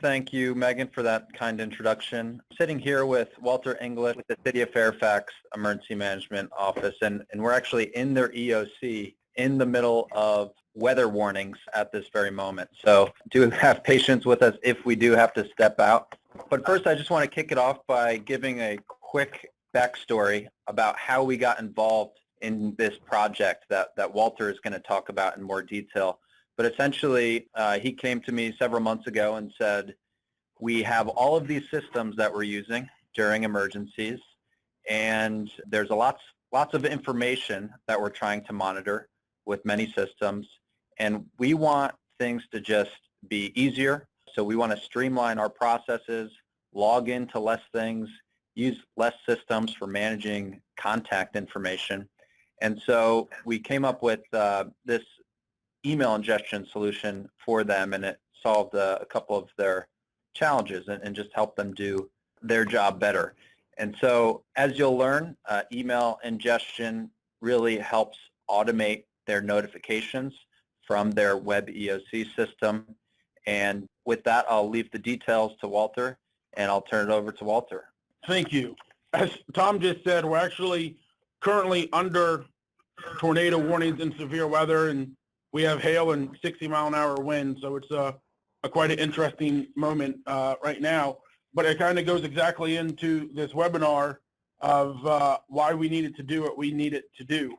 Thank you, Megan, for that kind introduction. I'm sitting here with Walter English with the City of Fairfax Emergency Management Office, and we're actually in their EOC in the middle of weather warnings at this very moment. So do have patience with us if we do have to step out. But first, I just want to kick it off by giving a quick backstory about how we got involved in this project that Walter is going to talk about in more detail. But essentially, he came to me several months ago and said, we have all of these systems that we're using during emergencies, and there's lots of information that we're trying to monitor with many systems, and we want things to just be easier. So we want to streamline our processes, log into less things, use less systems for managing contact information. And so we came up with this email ingestion solution for them, and it solved a couple of their challenges and just helped them do their job better. And so as you'll learn, email ingestion really helps automate their notifications from their WebEOC system. And with that, I'll leave the details to Walter, and I'll turn it over to Walter. Thank you. As Tom just said, we're actually currently under tornado warnings and severe weather, and we have hail and 60-mile-an-hour winds, so it's quite an interesting moment right now. But it kind of goes exactly into this webinar of why we needed to do what we needed to do.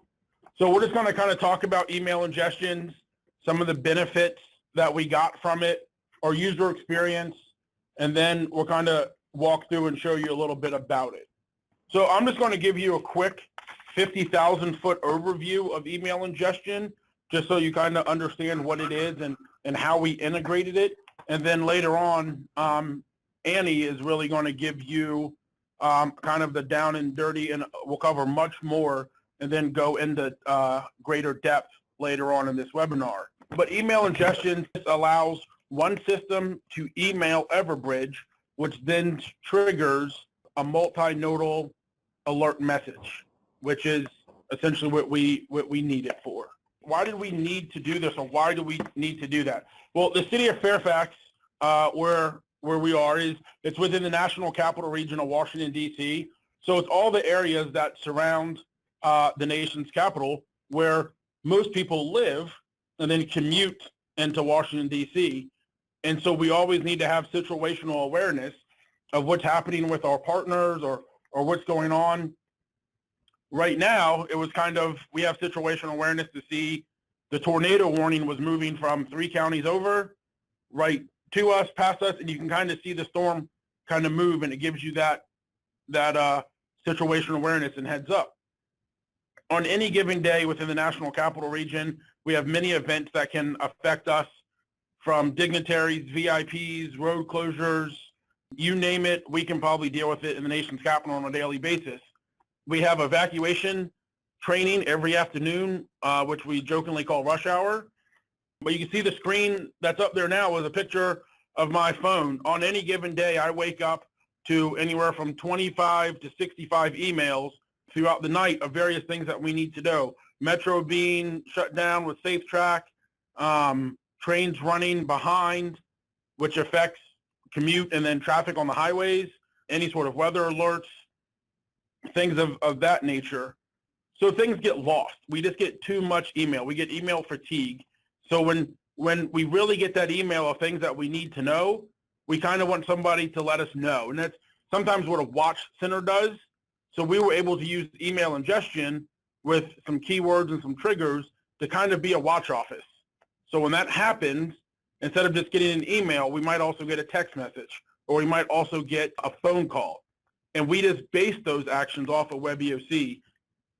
So we're just going to kind of talk about email ingestions, some of the benefits that we got from it, our user experience, and then we'll kind of walk through and show you a little bit about it. So I'm just going to give you a quick 50,000-foot overview of email ingestion, just so you kind of understand what it is and how we integrated it. And then later on, Annie is really going to give you kind of the down and dirty, and we'll cover much more and then go into greater depth later on in this webinar. But email ingestion allows one system to email Everbridge, which then triggers a multi-nodal alert message, which is essentially what we need it for. Why did we need to do this, or why do we need to do that? Well, the city of Fairfax, where we are, it's within the National Capital Region of Washington, D.C., so it's all the areas that surround the nation's capital, where most people live and then commute into Washington, D.C., and so we always need to have situational awareness of what's happening with our partners or what's going on. Right now, it was kind of, we have situational awareness to see the tornado warning was moving from 3 counties over, right to us, past us, and you can kind of see the storm kind of move, and it gives you that situational awareness and heads up. On any given day within the National Capital Region, we have many events that can affect us, from dignitaries, VIPs, road closures, you name it, we can probably deal with it in the nation's capital on a daily basis. We have evacuation training every afternoon, which we jokingly call rush hour. But you can see the screen that's up there now is a picture of my phone. On any given day, I wake up to anywhere from 25 to 65 emails throughout the night of various things that we need to know. Metro being shut down with Safe Track, trains running behind, which affects commute and then traffic on the highways, any sort of weather alerts, things of that nature. So things get lost. We just get too much email. We get email fatigue. So when we really get that email of things that we need to know, we kind of want somebody to let us know. And that's sometimes what a watch center does. So we were able to use email ingestion with some keywords and some triggers to kind of be a watch office. So when that happens, instead of just getting an email, we might also get a text message, or we might also get a phone call. And we just base those actions off of WebEOC,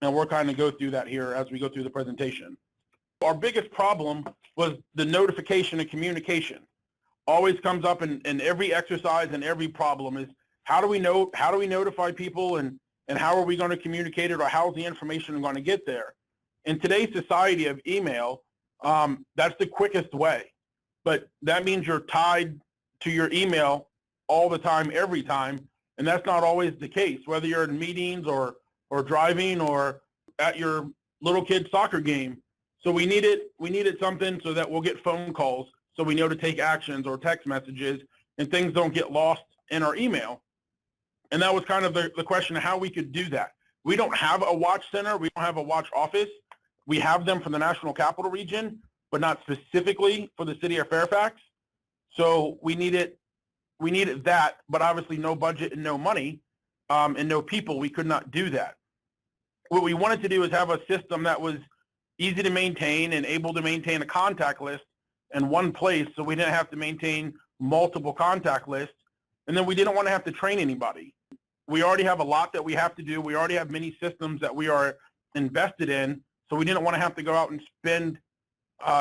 and we'll kind of go through that here as we go through the presentation. Our biggest problem was the notification and communication. Always comes up in every exercise and every problem is, how do we notify people, and how are we going to communicate it, or how's the information going to get there? In today's society of email, that's the quickest way. But that means you're tied to your email all the time, every time, and that's not always the case, whether you're in meetings or driving or at your little kid's soccer game. So we needed something so that we'll get phone calls, so we know to take actions, or text messages, and things don't get lost in our email. And that was kind of the question of how we could do that. We don't have a watch center. We don't have a watch office. We have them for the National Capital Region, but not specifically for the city of Fairfax. So we needed that, but obviously no budget and no money and no people. We could not do that. What we wanted to do is have a system that was easy to maintain and able to maintain a contact list in one place, so we didn't have to maintain multiple contact lists. And then we didn't want to have to train anybody. We already have a lot that we have to do. We already have many systems that we are invested in, so we didn't want to have to go out and spend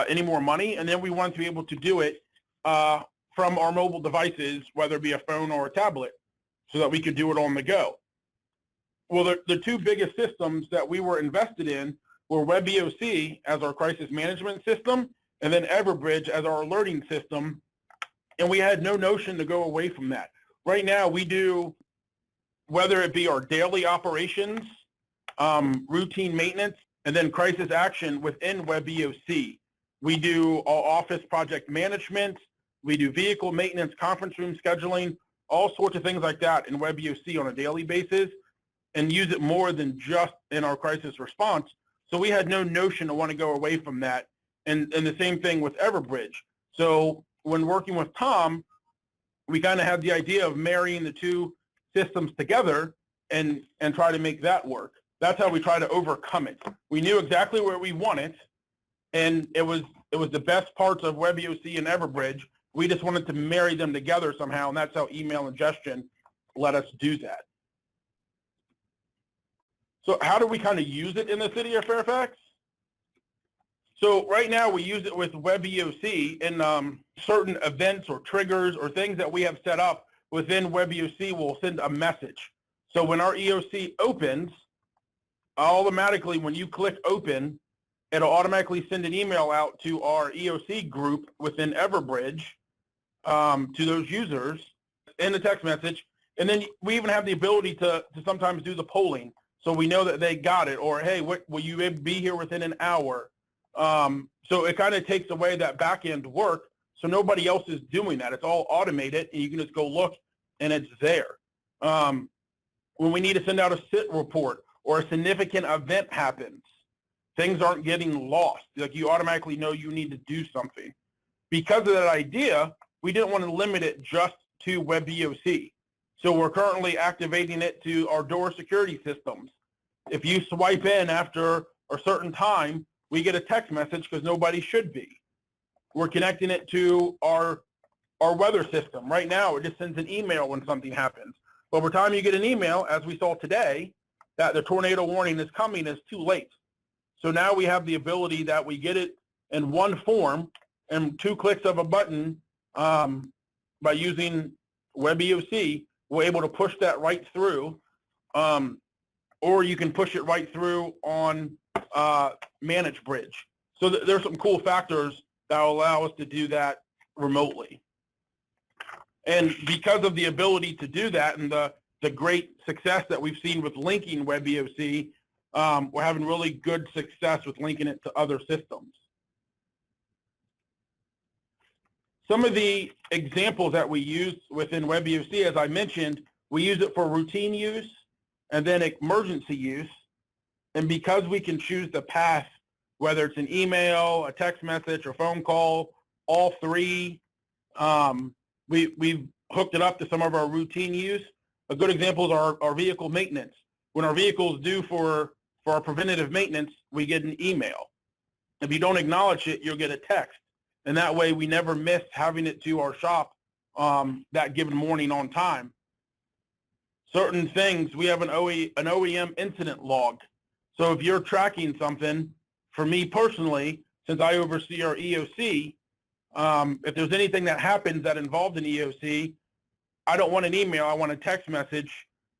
any more money. And then we wanted to be able to do it from our mobile devices, whether it be a phone or a tablet, so that we could do it on the go. Well, the two biggest systems that we were invested in were WebEOC as our crisis management system, and then Everbridge as our alerting system. And we had no notion to go away from that. Right now, we do, whether it be our daily operations, routine maintenance, and then crisis action within WebEOC. We do all office project management. We do vehicle maintenance, conference room scheduling, all sorts of things like that in WebEOC on a daily basis, and use it more than just in our crisis response. So we had no notion to want to go away from that. And the same thing with Everbridge. So when working with Tom, we kind of had the idea of marrying the two systems together and try to make that work. That's how we try to overcome it. We knew exactly where we wanted, and it was the best parts of WebEOC and Everbridge. We just wanted to marry them together somehow, and that's how email ingestion let us do that. So how do we kind of use it in the city of Fairfax? So right now we use it with WebEOC in certain events or triggers or things that we have set up within WebEOC. Will send a message. So when our EOC opens, automatically when you click open, it'll automatically send an email out to our EOC group within Everbridge to those users in the text message. And then we even have the ability to sometimes do the polling. So we know that they got it, or, hey, will you be here within an hour? So it kind of takes away that back-end work, so nobody else is doing that. It's all automated, and you can just go look, and it's there. When we need to send out a SIT report or a significant event happens, things aren't getting lost. Like, you automatically know you need to do something. Because of that idea, we didn't want to limit it just to WebEOC. So we're currently activating it to our door security systems. If you swipe in after a certain time, we get a text message because nobody should be. We're connecting it to our weather system. Right now, it just sends an email when something happens. But by the time you get an email, as we saw today, that the tornado warning is coming, is too late. So now we have the ability that we get it in one form and 2 clicks of a button by using WebEOC. We're able to push that right through, or you can push it right through on Manage Bridge. So there's some cool factors that will allow us to do that remotely. And because of the ability to do that and the great success that we've seen with linking WebEOC, we're having really good success with linking it to other systems. Some of the examples that we use within WebEOC, as I mentioned, we use it for routine use and then emergency use. And because we can choose the path, whether it's an email, a text message, or phone call, all three, we've hooked it up to some of our routine use. A good example is our vehicle maintenance. When our vehicle is due for our preventative maintenance, we get an email. If you don't acknowledge it, you'll get a text. And that way we never miss having it to our shop that given morning on time. Certain things, we have an OEM incident log. So if you're tracking something, for me personally, since I oversee our EOC, if there's anything that happens that involved an EOC, I don't want an email, I want a text message.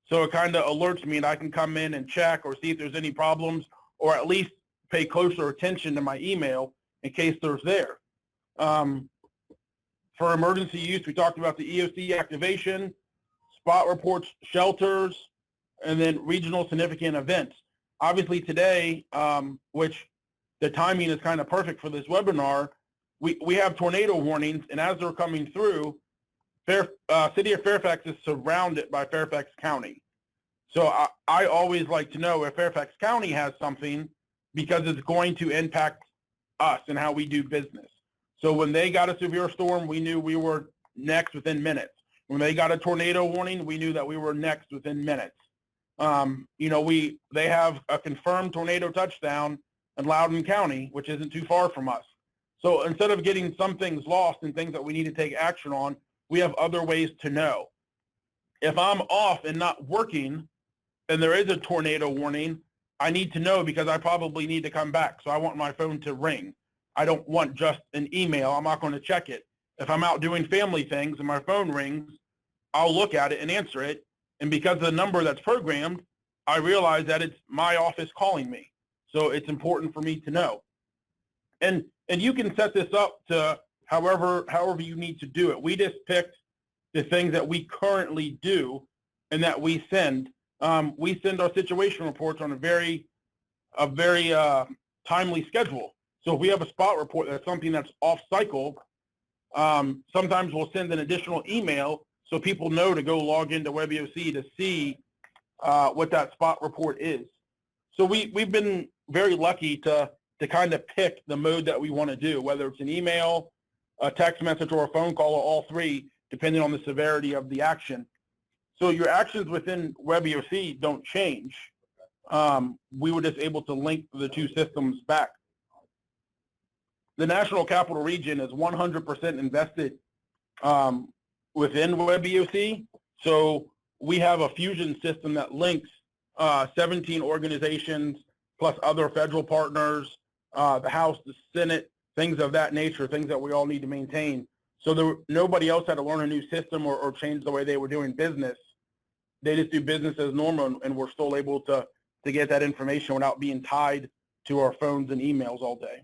So it kind of alerts me and I can come in and check or see if there's any problems, or at least pay closer attention to my email in case there's there. For emergency use, we talked about the EOC activation, spot reports, shelters, and then regional significant events. Obviously today, which the timing is kind of perfect for this webinar, we have tornado warnings, and as they're coming through, City of Fairfax is surrounded by Fairfax County. So I always like to know if Fairfax County has something, because it's going to impact us and how we do business. So when they got a severe storm, we knew we were next within minutes. When they got a tornado warning, we knew that we were next within minutes. They have a confirmed tornado touchdown in Loudoun County, which isn't too far from us. So instead of getting some things lost and things that we need to take action on, we have other ways to know. If I'm off and not working and there is a tornado warning, I need to know because I probably need to come back. So I want my phone to ring. I don't want just an email. I'm not going to check it. If I'm out doing family things and my phone rings, I'll look at it and answer it. And because of the number that's programmed, I realize that it's my office calling me. So it's important for me to know. And you can set this up to however you need to do it. We just picked the things that we currently do and that we send. We send our situation reports on a very timely schedule. So if we have a spot report that's something that's off cycle, sometimes we'll send an additional email so people know to go log into WebEOC to see what that spot report is. So we've been very lucky to kind of pick the mode that we want to do, whether it's an email, a text message, or a phone call, or all three, depending on the severity of the action. So your actions within WebEOC don't change. We were just able to link the two systems back. The National Capital Region is 100% invested within WebEOC. So we have a fusion system that links 17 organizations plus other federal partners, the House, the Senate, things of that nature, things that we all need to maintain. So nobody else had to learn a new system or change the way they were doing business. They just do business as normal, and we're still able to get that information without being tied to our phones and emails all day.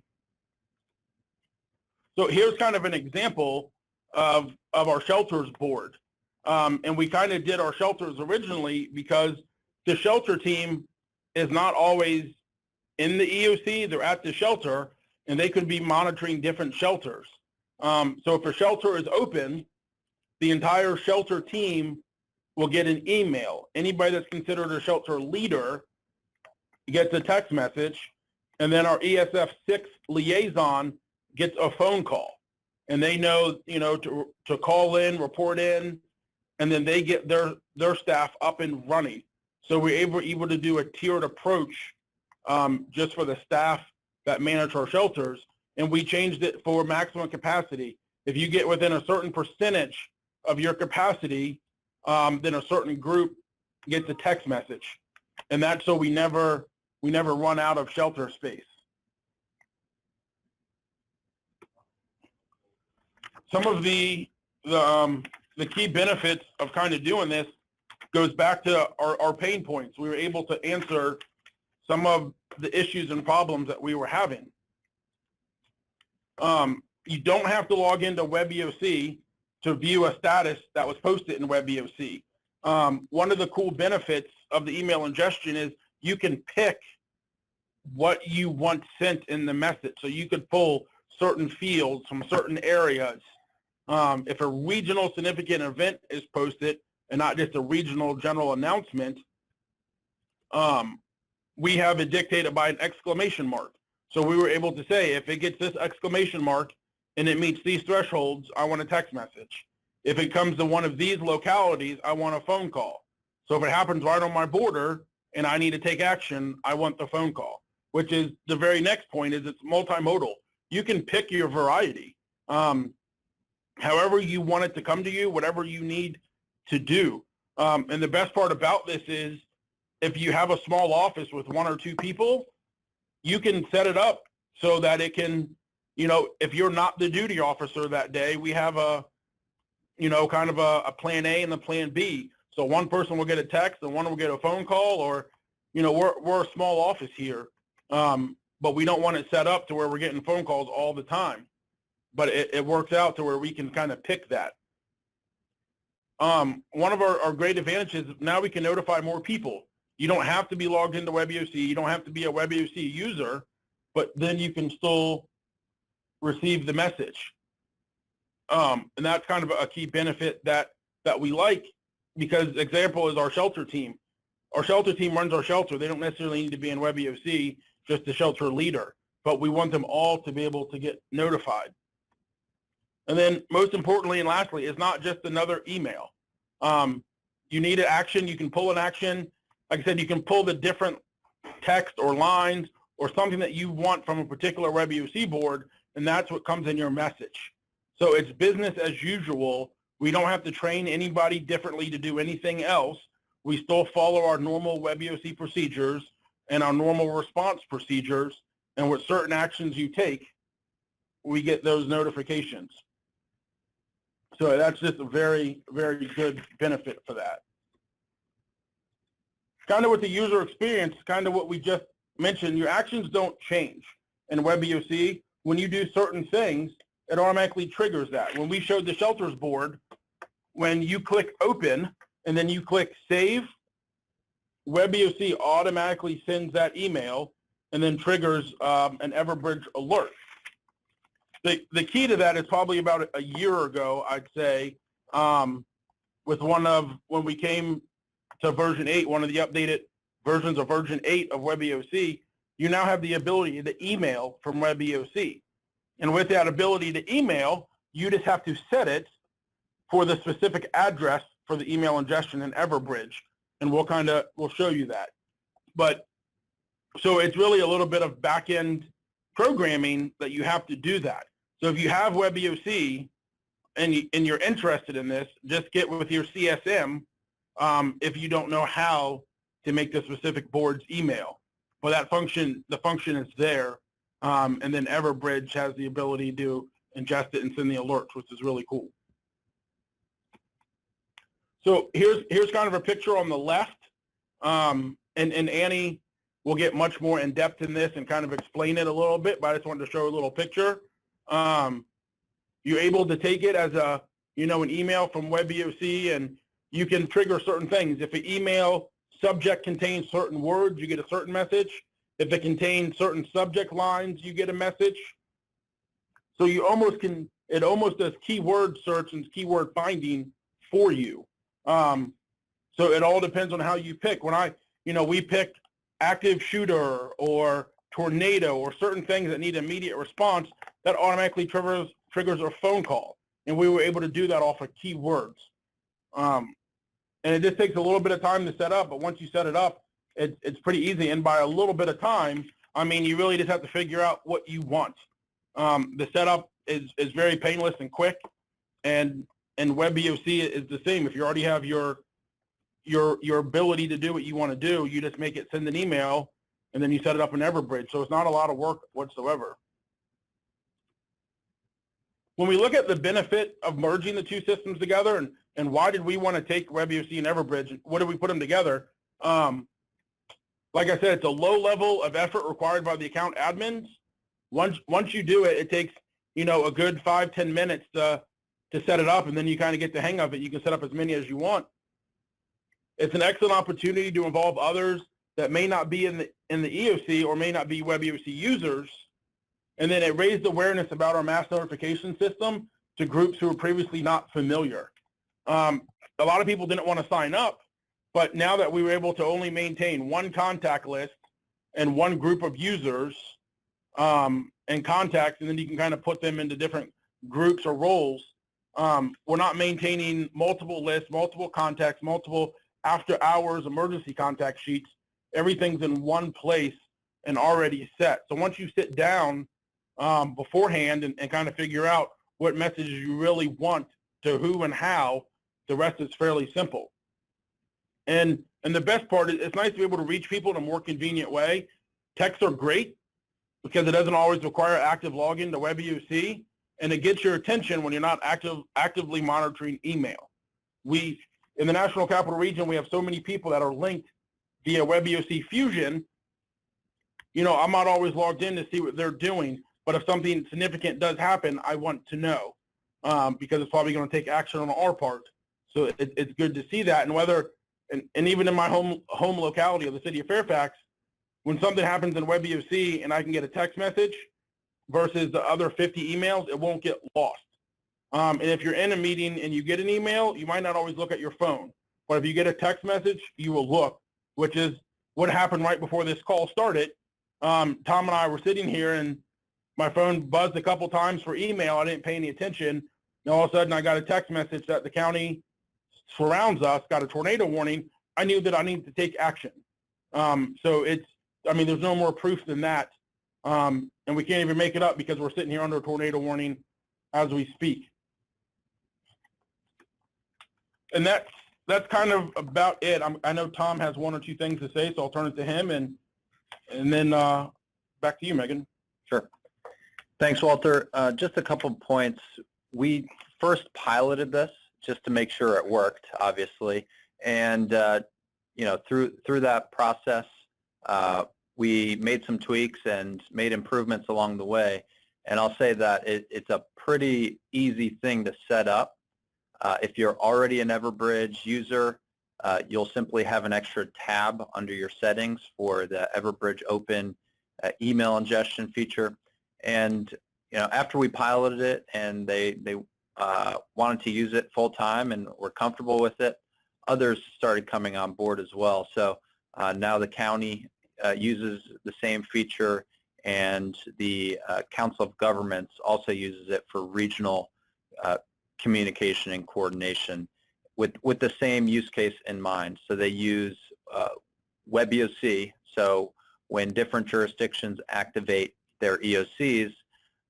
So here's kind of an example of our shelters board. And we kind of did our shelters originally because the shelter team is not always in the EOC. They're at the shelter, and they could be monitoring different shelters. So if a shelter is open, the entire shelter team will get an email. Anybody that's considered a shelter leader gets a text message, and then our ESF 6 liaison gets a phone call, and they know, to call in, report in, and then they get their staff up and running. So we're able to do a tiered approach just for the staff that manage our shelters, and we changed it for maximum capacity. If you get within a certain percentage of your capacity, then a certain group gets a text message, and that's so we never run out of shelter space. Some of the key benefits of kind of doing this goes back to our pain points. We were able to answer some of the issues and problems that we were having. You don't have to log into WebEOC to view a status that was posted in WebEOC. One of the cool benefits of the email ingestion is you can pick what you want sent in the message. So you could pull certain fields from certain areas. If a regional significant event is posted and not just a regional general announcement, we have it dictated by an exclamation mark. So we were able to say, if it gets this exclamation mark and it meets these thresholds, I want a text message. If it comes to one of these localities, I want a phone call. So if it happens right on my border and I need to take action, I want the phone call, which is the very next point is it's multimodal. You can pick your variety. However you want it to come to you, whatever you need to do. And the best part about this is if you have a small office with 1 or 2 people, you can set it up so that it can, if you're not the duty officer that day, we have a plan A and a plan B. So one person will get a text and one will get a phone call, or, we're a small office here, but we don't want it set up to where we're getting phone calls all the time. But it works out to where we can kind of pick that. One of our great advantages, now we can notify more people. You don't have to be logged into WebEOC. You don't have to be a WebEOC user, but then you can still receive the message. And that's kind of a key benefit that we like, because example is our shelter team. Our shelter team runs our shelter. They don't necessarily need to be in WebEOC, just the shelter leader, but we want them all to be able to get notified. And then most importantly and lastly, it's not just another email. You need an action, you can pull an action. Like I said, you can pull the different text or lines or something that you want from a particular WebEOC board, and that's what comes in your message. So it's business as usual. We don't have to train anybody differently to do anything else. We still follow our normal WebEOC procedures and our normal response procedures, and with certain actions you take, we get those notifications. So that's just a very, very good benefit for that. Kind of with the user experience, kind of what we just mentioned, your actions don't change in WebEOC. When you do certain things, it automatically triggers that. When we showed the shelters board, when you click open and then you click save, WebEOC automatically sends that email and then triggers an Everbridge alert. The key to that is probably about a year ago, I'd say, with when we came to version 8, one of the updated versions of version 8 of WebEOC, you now have the ability to email from WebEOC. And with that ability to email, you just have to set it for the specific address for the email ingestion in Everbridge. And we'll show you that. But so it's really a little bit of back-end programming that you have to do that. So if you have WebEOC and you're interested in this, just get with your CSM if you don't know how to make the specific board's email. But the function is there, and then Everbridge has the ability to ingest it and send the alerts, which is really cool. So here's kind of a picture on the left, and Annie will get much more in depth in this and kind of explain it a little bit, but I just wanted to show a little picture. You're able to take it as an email from WebEOC, and you can trigger certain things. If an email subject contains certain words, you get a certain message. If it contains certain subject lines, you get a message. So it almost does keyword search and keyword finding for you. So it all depends on how you pick. When we pick active shooter or tornado or certain things that need immediate response, that automatically triggers a phone call. And we were able to do that off of keywords. And it just takes a little bit of time to set up, but once you set it up, it's pretty easy. And by a little bit of time, I mean, you really just have to figure out what you want. The setup is very painless and quick, and WebEOC is the same. If you already have your ability to do what you want to do, you just make it send an email, and then you set it up in Everbridge. So it's not a lot of work whatsoever. When we look at the benefit of merging the two systems together and why did we want to take WebEOC and Everbridge, and what did we put them together? Like I said, it's a low level of effort required by the account admins. Once you do it, it takes a good 5-10 minutes to set it up, and then you kind of get the hang of it. You can set up as many as you want. It's an excellent opportunity to involve others that may not be in the EOC or may not be WebEOC users. And then it raised awareness about our mass notification system to groups who were previously not familiar. A lot of people didn't want to sign up, but now that we were able to only maintain one contact list and one group of users and contacts, and then you can kind of put them into different groups or roles, we're not maintaining multiple lists, multiple contacts, multiple after-hours emergency contact sheets. Everything's in one place and already set. So once you sit down beforehand and kind of figure out what messages you really want to who and how, the rest is fairly simple. And the best part is it's nice to be able to reach people in a more convenient way. Texts are great because it doesn't always require active login to WebEOC, and it gets your attention when you're not actively monitoring email. In the National Capital Region, we have so many people that are linked via WebEOC Fusion. I'm not always logged in to see what they're doing, but if something significant does happen, I want to know because it's probably going to take action on our part. So it's good to see that. And even in my home locality of the city of Fairfax, when something happens in WebEOC and I can get a text message versus the other 50 emails, it won't get lost. And if you're in a meeting and you get an email, you might not always look at your phone. But if you get a text message, you will look, which is what happened right before this call started. Tom and I were sitting here, and my phone buzzed a couple times for email. I didn't pay any attention. And all of a sudden, I got a text message that the county surrounds us, got a tornado warning. I knew that I needed to take action. So it's, I mean, there's no more proof than that. And we can't even make it up because we're sitting here under a tornado warning as we speak. And that's kind of about it. I know Tom has one or two things to say, so I'll turn it to him, and then back to you, Megan. Sure. Thanks, Walter. Just a couple of points. We first piloted this just to make sure it worked, obviously, and you know, through that process, we made some tweaks and made improvements along the way. And I'll say that it's a pretty easy thing to set up. If you're already an Everbridge user, you'll simply have an extra tab under your settings for the Everbridge Open email ingestion feature. And you know, after we piloted it and they wanted to use it full time and were comfortable with it, others started coming on board as well. So now the county uses the same feature, and the Council of Governments also uses it for regional communication and coordination with the same use case in mind. So they use WebEOC. So when different jurisdictions activate their EOCs,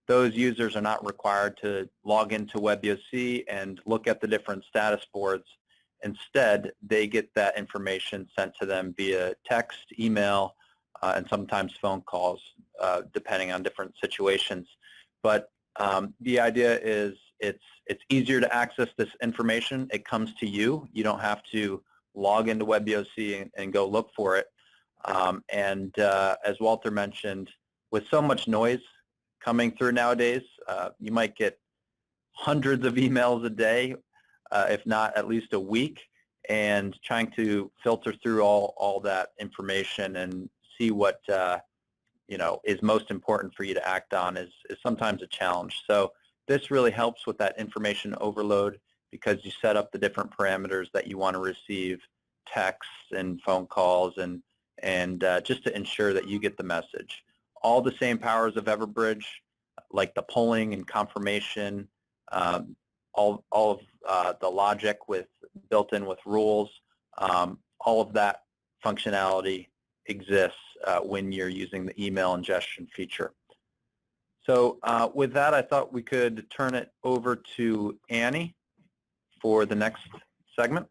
those users are not required to log into WebEOC and look at the different status boards. Instead, they get that information sent to them via text, email, and sometimes phone calls, depending on different situations. But the idea is it's easier to access this information. It comes to you. You don't have to log into WebEOC and go look for it. As Walter mentioned, with so much noise coming through nowadays, you might get hundreds of emails a day, if not at least a week, and trying to filter through all that information and see what you know, is most important for you to act on is sometimes a challenge. So this really helps with that information overload, because you set up the different parameters that you want to receive, texts and phone calls, and just to ensure that you get the message. All the same powers of Everbridge, like the polling and confirmation, all of the logic built in with rules, all of that functionality exists when you're using the email ingestion feature. So with that, I thought we could turn it over to Annie for the next segment.